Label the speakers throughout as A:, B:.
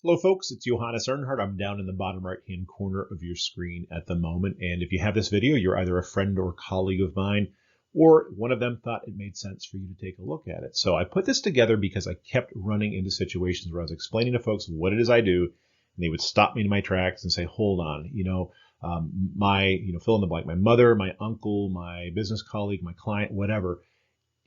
A: Hello, folks. It's Johannes Earnhardt. I'm down in the bottom right-hand corner of your screen at the moment. And if you have this video, you're either a friend or colleague of mine, or one of them thought it made sense for you to take a look at it. So I put this together because I kept running into situations where I was explaining to folks what it is I do, and they would stop me in my tracks and say, hold on, fill in the blank, my mother, my uncle, my business colleague, my client, whatever,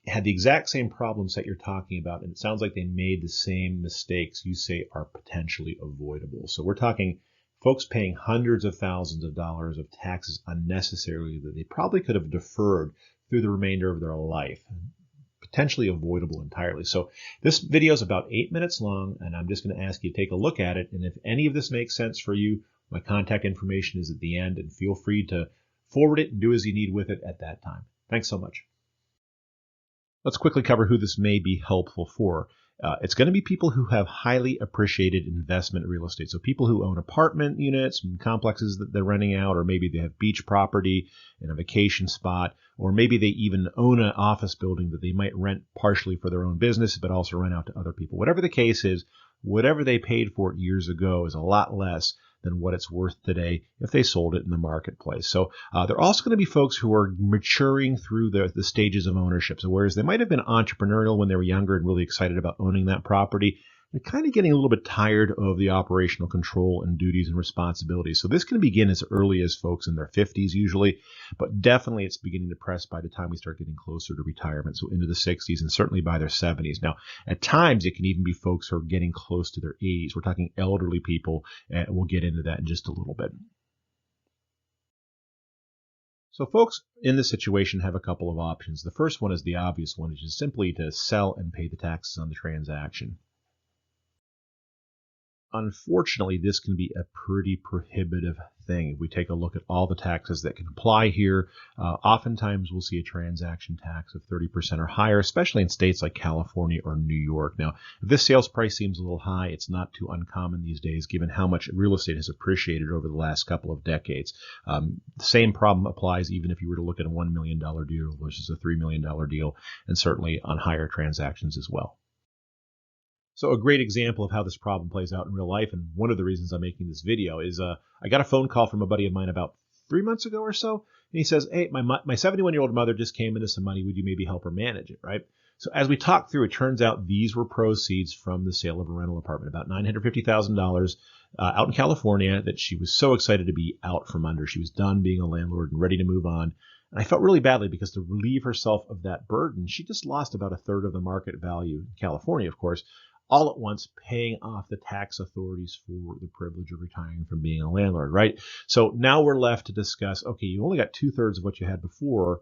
A: had the exact same problems that you're talking about, and it sounds like they made the same mistakes you say are potentially avoidable. So we're talking folks paying hundreds of thousands of dollars of taxes unnecessarily that they probably could have deferred through the remainder of their life, potentially avoidable entirely. So this video is about 8 minutes long, and I'm just going to ask you to take a look at it, and if any of this makes sense for you, my contact information is at the end, and feel free to forward it and do as you need with it at that time. Thanks so much. Let's quickly cover who this may be helpful for. It's going to be people who have highly appreciated investment real estate. So people who own apartment units and complexes that they're renting out, or maybe they have beach property and a vacation spot, or maybe they even own an office building that they might rent partially for their own business, but also rent out to other people. Whatever the case is, whatever they paid for it years ago is a lot less than what it's worth today if they sold it in the marketplace. So they're also going to be folks who are maturing through the stages of ownership. So whereas they might have been entrepreneurial when they were younger and really excited about owning that property, they're kind of getting a little bit tired of the operational control and duties and responsibilities. So this can begin as early as folks in their 50s usually, but definitely it's beginning to press by the time we start getting closer to retirement, so into the 60s and certainly by their 70s. Now, at times it can even be folks who are getting close to their 80s. We're talking elderly people, and we'll get into that in just a little bit. So folks in this situation have a couple of options. The first one is the obvious one, which is simply to sell and pay the taxes on the transaction. Unfortunately, this can be a pretty prohibitive thing. If we take a look at all the taxes that can apply here, oftentimes we'll see a transaction tax of 30% or higher, especially in states like California or New York. Now, if this sales price seems a little high, it's not too uncommon these days, given how much real estate has appreciated over the last couple of decades. The same problem applies even if you were to look at a $1 million deal versus a $3 million deal, and certainly on higher transactions as well. So a great example of how this problem plays out in real life, and one of the reasons I'm making this video is I got a phone call from a buddy of mine about 3 months ago or so, and he says, hey, my 71-year-old mother just came into some money. Would you maybe help her manage it, right? So as we talked through, it turns out these were proceeds from the sale of a rental apartment, about $950,000 out in California that she was so excited to be out from under. She was done being a landlord and ready to move on. And I felt really badly because to relieve herself of that burden, she just lost about a third of the market value in California, of course, all at once paying off the tax authorities for the privilege of retiring from being a landlord, right? So now we're left to discuss, okay, you only got 2/3 of what you had before.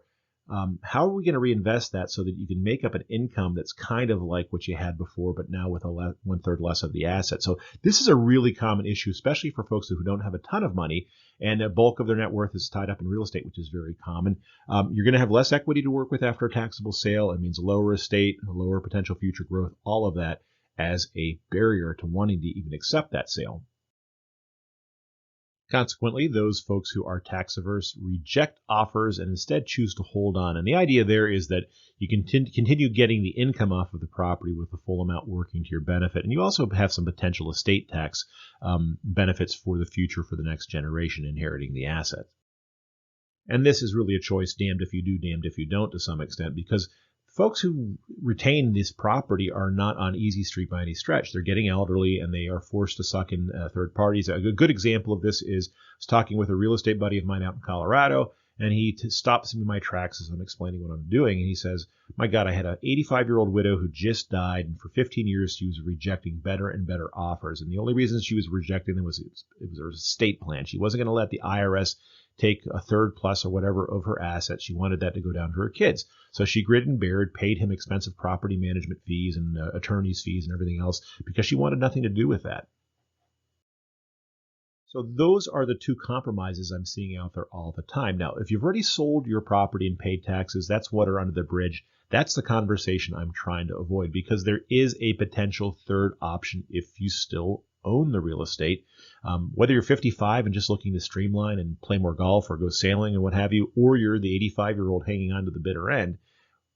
A: How are we going to reinvest that so that you can make up an income that's kind of like what you had before, but now with 1/3 less of the asset? So this is a really common issue, especially for folks who don't have a ton of money and a bulk of their net worth is tied up in real estate, which is very common. You're going to have less equity to work with after a taxable sale. It means lower estate, lower potential future growth, all of that as a barrier to wanting to even accept that sale. Consequently, those folks who are tax averse reject offers and instead choose to hold on. And the idea there is that you can continue getting the income off of the property with the full amount working to your benefit. And you also have some potential estate tax benefits for the future for the next generation inheriting the asset. And this is really a choice, damned if you do, damned if you don't, to some extent, because folks who retain this property are not on easy street by any stretch. They're getting elderly and they are forced to suck in third parties. A good example of this is I was talking with a real estate buddy of mine out in Colorado, and he stops me in my tracks as I'm explaining what I'm doing. And he says, my God, I had an 85-year-old widow who just died, and for 15 years she was rejecting better and better offers. And the only reason she was rejecting them was it was her estate plan. She wasn't going to let the IRS take a third plus or whatever of her assets. She wanted that to go down to her kids. So she gritted and bared, paid him expensive property management fees and attorney's fees and everything else because she wanted nothing to do with that. So those are the two compromises I'm seeing out there all the time. Now, if you've already sold your property and paid taxes, that's water under the bridge. That's the conversation I'm trying to avoid because there is a potential third option if you still own the real estate. Whether you're 55 and just looking to streamline and play more golf or go sailing and what have you, or you're the 85-year-old hanging on to the bitter end,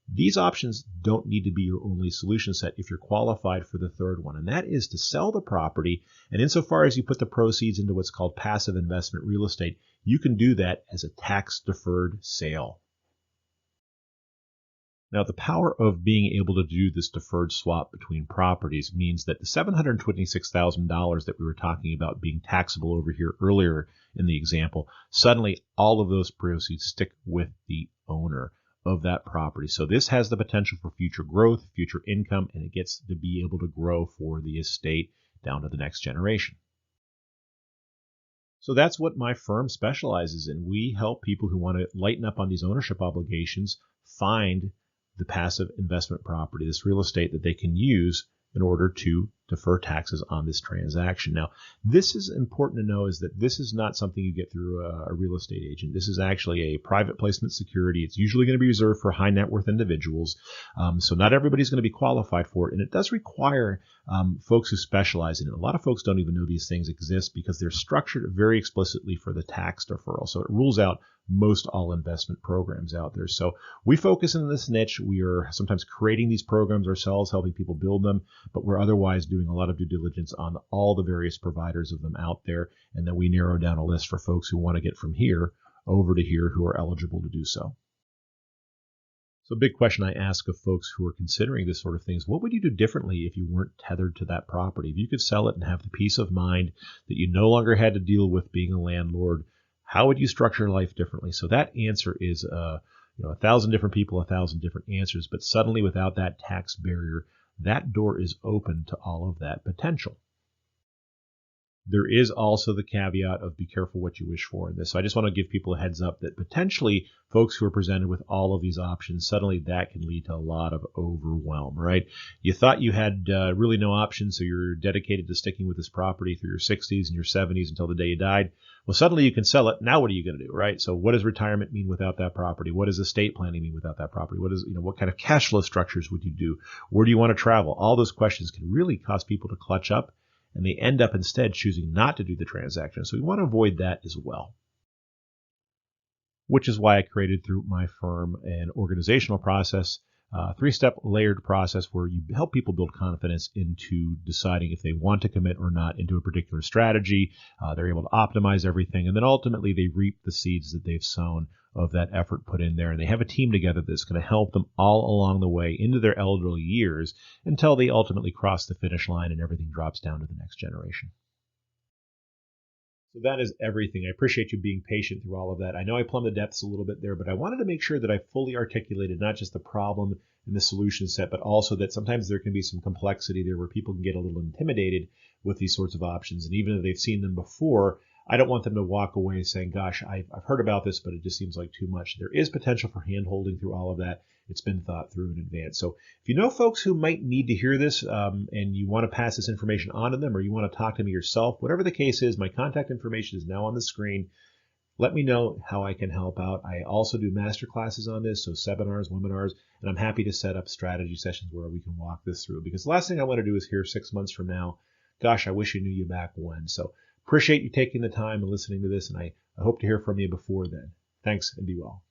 A: These options don't need to be your only solution set if you're qualified for the third one, and that is to sell the property. And insofar as you put the proceeds into what's called passive investment real estate, you can do that as a tax-deferred sale. Now, the power of being able to do this deferred swap between properties means that the $726,000 that we were talking about being taxable over here earlier in the example, suddenly all of those proceeds stick with the owner of that property. So this has the potential for future growth, future income, and it gets to be able to grow for the estate down to the next generation. So that's what my firm specializes in. We help people who want to lighten up on these ownership obligations find the passive investment property, this real estate that they can use in order to defer taxes on this transaction. Now, this is important to know, is that this is not something you get through a real estate agent. This is actually a private placement security. It's usually going to be reserved for high net worth individuals. So not everybody's going to be qualified for it. And it does require folks who specialize in it. A lot of folks don't even know these things exist because they're structured very explicitly for the tax deferral. So it rules out most all investment programs out there. So we focus in this niche. We are sometimes creating these programs ourselves, helping people build them, but we're otherwise doing a lot of due diligence on all the various providers of them out there. And then we narrow down a list for folks who want to get from here over to here who are eligible to do so. So a big question I ask of folks who are considering this sort of thing is, what would you do differently if you weren't tethered to that property? If you could sell it and have the peace of mind that you no longer had to deal with being a landlord, how would you structure life differently? So that answer is 1,000 different people, 1,000 different answers. But suddenly, without that tax barrier, that door is open to all of that potential. There is also the caveat of be careful what you wish for in this. So I just want to give people a heads up that potentially folks who are presented with all of these options, suddenly that can lead to a lot of overwhelm, right? You thought you had really no options, so you're dedicated to sticking with this property through your 60s and your 70s until the day you died. Well, suddenly you can sell it. Now what are you going to do, right? So what does retirement mean without that property? What does estate planning mean without that property? What kind of cash flow structures would you do? Where do you want to travel? All those questions can really cause people to clutch up, and they end up instead choosing not to do the transaction. So we want to avoid that as well, which is why I created through my firm an organizational process, three-step layered process where you help people build confidence into deciding if they want to commit or not into a particular strategy. They're able to optimize everything, and then ultimately they reap the seeds that they've sown of that effort put in there. And they have a team together that's going to help them all along the way into their elderly years until they ultimately cross the finish line and everything drops down to the next generation. So that is everything. I appreciate you being patient through all of that. I know I plumbed the depths a little bit there, but I wanted to make sure that I fully articulated not just the problem and the solution set, but also that sometimes there can be some complexity there where people can get a little intimidated with these sorts of options. And even if they've seen them before, I don't want them to walk away saying, gosh, I've heard about this, but it just seems like too much. There is potential for hand-holding through all of that. It's been thought through in advance. So if you know folks who might need to hear this and you want to pass this information on to them, or you want to talk to me yourself, whatever the case is, my contact information is now on the screen. Let me know how I can help out. I also do master classes on this, so seminars, webinars, and I'm happy to set up strategy sessions where we can walk this through. Because the last thing I want to do is hear 6 months from now, gosh, I wish I knew you back when. So appreciate you taking the time and listening to this, and I hope to hear from you before then. Thanks, and be well.